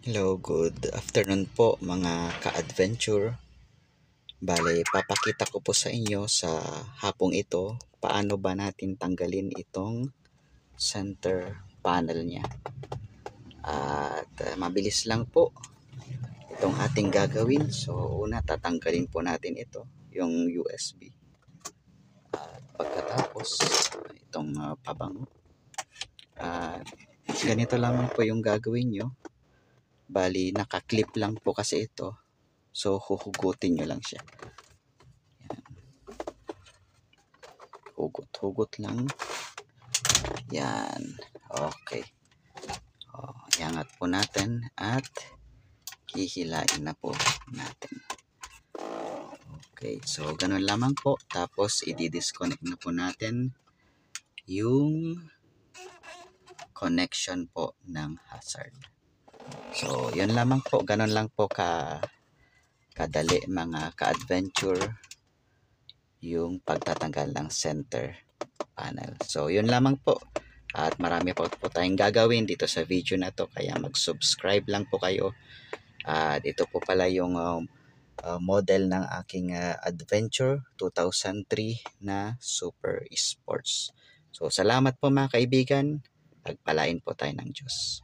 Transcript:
Hello, good afternoon po mga ka-adventure. Bale, papakita ko po sa inyo sa hapong ito paano ba natin tanggalin itong center panel niya. At mabilis lang po itong ating gagawin. So una, tatanggalin po natin ito, yung USB. At pagkatapos, itong pabango. At ganito lamang po yung gagawin nyo. Bali, nakaklip lang po kasi ito. So, huhugutin nyo lang siya. Hugot-hugot lang. Yan. Okay. Iangat po natin at hihilain na po natin. Okay. So, ganun lamang po. Tapos, i-disconnect na po natin yung connection po ng hazard. So, yun lamang po. Ganun lang po kadali mga ka-adventure yung pagtatanggal ng center panel. So, yun lamang po. At marami po tayong gagawin dito sa video na to. Kaya mag-subscribe lang po kayo. At ito po pala yung model ng aking Adventure 2003 na Super Sports. So, salamat po mga kaibigan. Pagpalain po tayo ng Diyos.